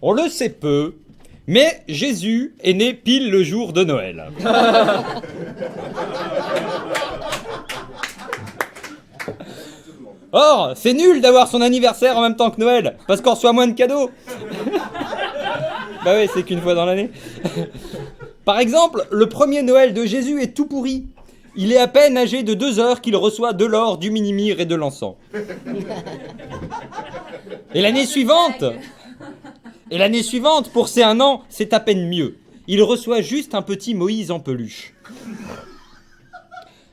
On le sait peu, mais Jésus est né pile le jour de Noël. Or, c'est nul d'avoir son anniversaire en même temps que Noël, parce qu'on reçoit moins de cadeaux. Bah oui, c'est qu'une fois dans l'année. Par exemple, le premier Noël de Jésus est tout pourri. Il est à peine âgé de 2 heures qu'il reçoit de l'or, du mini-mire et de l'encens. Et l'année suivante, pour ses 1 an, c'est à peine mieux. Il reçoit juste un petit Moïse en peluche.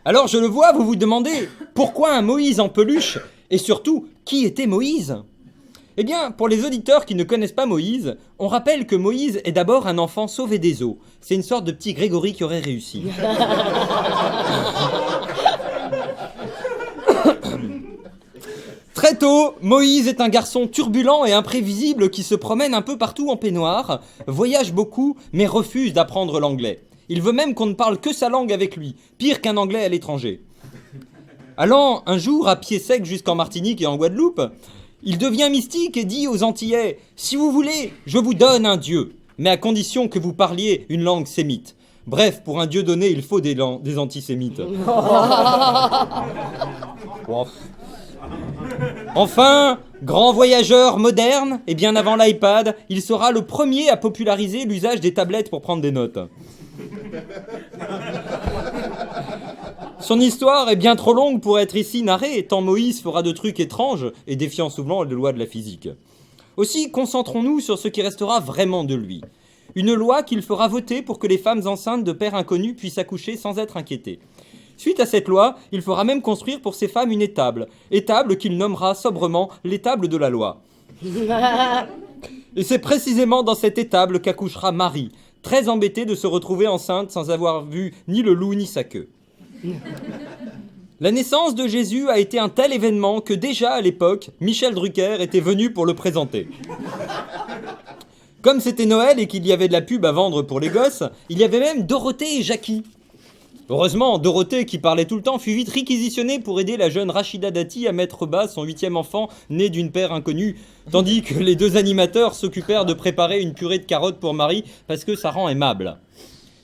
Alors je le vois, vous vous demandez, pourquoi un Moïse en peluche? Et surtout, qui était Moïse? Eh bien, pour les auditeurs qui ne connaissent pas Moïse, on rappelle que Moïse est d'abord un enfant sauvé des eaux. C'est une sorte de petit Grégory qui aurait réussi. Très tôt, Moïse est un garçon turbulent et imprévisible qui se promène un peu partout en peignoir, voyage beaucoup, mais refuse d'apprendre l'anglais. Il veut même qu'on ne parle que sa langue avec lui, pire qu'un anglais à l'étranger. Allant un jour à pied sec jusqu'en Martinique et en Guadeloupe, il devient mystique et dit aux Antillais « Si vous voulez, je vous donne un dieu, mais à condition que vous parliez une langue sémite. » Bref, pour un dieu donné, il faut des antisémites. Enfin, grand voyageur moderne, et bien avant l'iPad, il sera le premier à populariser l'usage des tablettes pour prendre des notes. Son histoire est bien trop longue pour être ici narrée, tant Moïse fera de trucs étranges et défiant souvent les lois de la physique. Aussi, concentrons-nous sur ce qui restera vraiment de lui. Une loi qu'il fera voter pour que les femmes enceintes de pères inconnus puissent accoucher sans être inquiétées. Suite à cette loi, il fera même construire pour ces femmes une étable qu'il nommera sobrement l'étable de la loi. Et c'est précisément dans cette étable qu'accouchera Marie, très embêtée de se retrouver enceinte sans avoir vu ni le loup ni sa queue. La naissance de Jésus a été un tel événement que déjà à l'époque, Michel Drucker était venu pour le présenter. Comme c'était Noël et qu'il y avait de la pub à vendre pour les gosses, il y avait même Dorothée et Jackie. Heureusement, Dorothée, qui parlait tout le temps, fut vite réquisitionnée pour aider la jeune Rachida Dati à mettre bas son 8e enfant né d'une paire inconnue, tandis que les 2 animateurs s'occupèrent de préparer une purée de carottes pour Marie parce que ça rend aimable.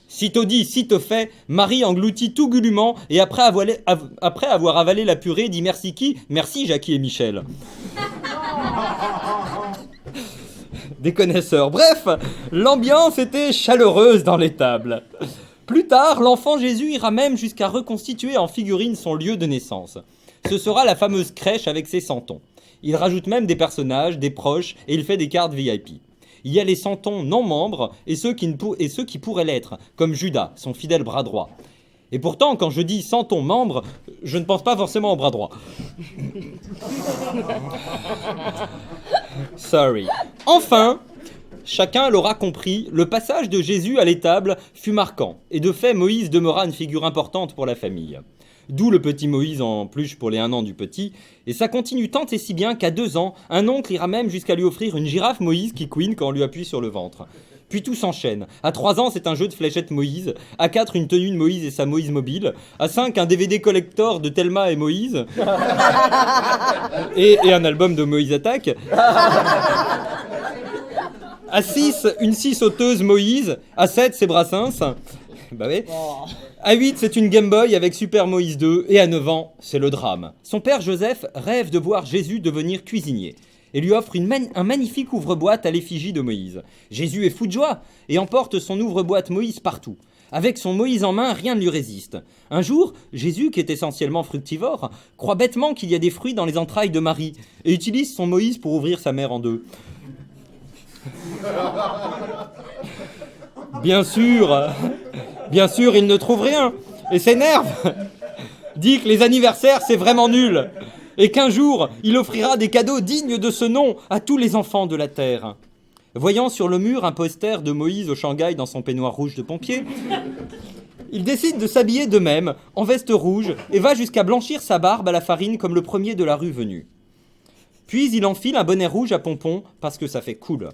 Sitôt dit, sitôt fait, Marie engloutit tout goulûment et après avoir avalé la purée, dit merci qui? Merci Jackie et Michel. Des connaisseurs. Bref, l'ambiance était chaleureuse dans l'étable. Plus tard, l'enfant Jésus ira même jusqu'à reconstituer en figurine son lieu de naissance. Ce sera la fameuse crèche avec ses santons. Il rajoute même des personnages, des proches, et il fait des cartes VIP. Il y a les santons non membres et ceux qui pourraient l'être, comme Judas, son fidèle bras droit. Et pourtant, quand je dis santon membre, je ne pense pas forcément au bras droit. Sorry. Enfin, chacun l'aura compris, le passage de Jésus à l'étable fut marquant. Et de fait, Moïse demeura une figure importante pour la famille. D'où le petit Moïse en peluche pour les 1 an du petit. Et ça continue tant et si bien qu'à 2 ans, un oncle ira même jusqu'à lui offrir une girafe Moïse qui couine quand on lui appuie sur le ventre. Puis tout s'enchaîne. À 3 ans, c'est un jeu de fléchettes Moïse. À 4, une tenue de Moïse et sa Moïse mobile. À 5, un DVD collector de Thelma et Moïse. Et un album de Moïse Attaque. À 6, une scie sauteuse Moïse. À 7, c'est Brassens. Bah oui. À 8, c'est une Game Boy avec Super Moïse 2. Et à 9 ans, c'est le drame. Son père Joseph rêve de voir Jésus devenir cuisinier et lui offre un magnifique ouvre-boîte à l'effigie de Moïse. Jésus est fou de joie et emporte son ouvre-boîte Moïse partout. Avec son Moïse en main, rien ne lui résiste. Un jour, Jésus, qui est essentiellement fructivore, croit bêtement qu'il y a des fruits dans les entrailles de Marie et utilise son Moïse pour ouvrir sa mère en 2. Bien sûr, il ne trouve rien et s'énerve. Dit que les anniversaires, c'est vraiment nul. Et qu'un jour, il offrira des cadeaux dignes de ce nom à tous les enfants de la terre. Voyant sur le mur un poster de Moïse au Shanghai dans son peignoir rouge de pompier, il décide de s'habiller de même, en veste rouge, et va jusqu'à blanchir sa barbe à la farine comme le premier de la rue venu. Puis il enfile un bonnet rouge à pompons, parce que ça fait cool.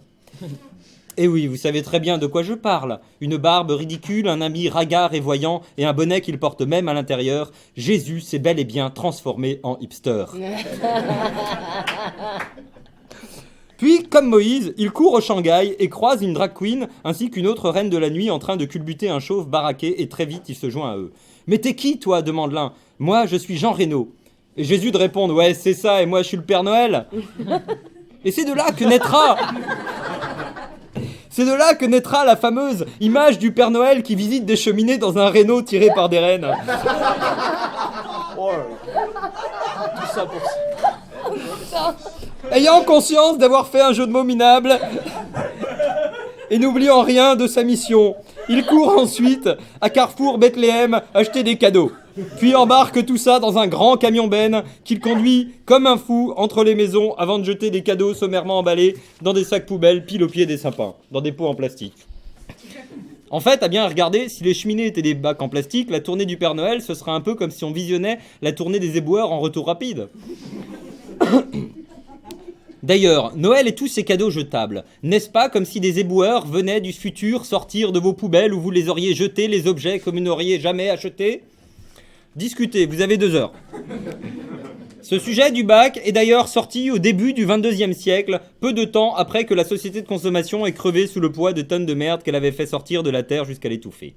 Et oui, vous savez très bien de quoi je parle. Une barbe ridicule, un habit ringard et voyant, et un bonnet qu'il porte même à l'intérieur. Jésus s'est bel et bien transformé en hipster. Puis, comme Moïse, il court au Shanghai et croise une drag queen ainsi qu'une autre reine de la nuit en train de culbuter un chauve baraqué et très vite il se joint à eux. « Mais t'es qui, toi » demande l'un. « Moi, je suis Jean Reno. » Et Jésus de répondre « Ouais, c'est ça, et moi, je suis le Père Noël. » Et c'est de là que naîtra... C'est de là que naîtra la fameuse image du Père Noël qui visite des cheminées dans un Renault tiré par des rennes. Oh là là. Tout ça pour ça. Ayant conscience d'avoir fait un jeu de mots minable et n'oubliant rien de sa mission, il court ensuite à Carrefour Bethléem acheter des cadeaux. Puis embarque tout ça dans un grand camion-benne qu'il conduit comme un fou entre les maisons avant de jeter des cadeaux sommairement emballés dans des sacs poubelles pile au pied des sapins, dans des pots en plastique. En fait, à bien regarder, si les cheminées étaient des bacs en plastique, la tournée du Père Noël, ce serait un peu comme si on visionnait la tournée des éboueurs en retour rapide. D'ailleurs, Noël et tous ces cadeaux jetables, n'est-ce pas comme si des éboueurs venaient du futur sortir de vos poubelles où vous les auriez jetés, les objets que vous n'auriez jamais achetés ? Discutez, vous avez 2 heures. Ce sujet du bac est d'ailleurs sorti au début du 22e siècle, peu de temps après que la société de consommation ait crevé sous le poids de tonnes de merde qu'elle avait fait sortir de la terre jusqu'à l'étouffer.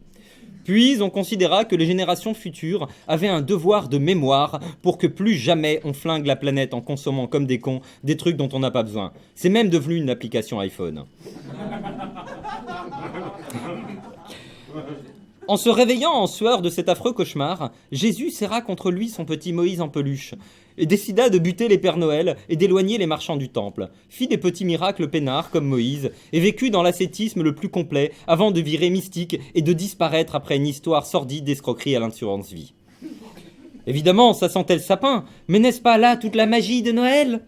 Puis on considéra que les générations futures avaient un devoir de mémoire pour que plus jamais on flingue la planète en consommant comme des cons des trucs dont on n'a pas besoin. C'est même devenu une application iPhone. En se réveillant en sueur de cet affreux cauchemar, Jésus serra contre lui son petit Moïse en peluche et décida de buter les Pères Noël et d'éloigner les marchands du temple, fit des petits miracles peinards comme Moïse et vécut dans l'ascétisme le plus complet avant de virer mystique et de disparaître après une histoire sordide d'escroquerie à l'assurance vie. Évidemment, ça sentait le sapin, mais n'est-ce pas là toute la magie de Noël ?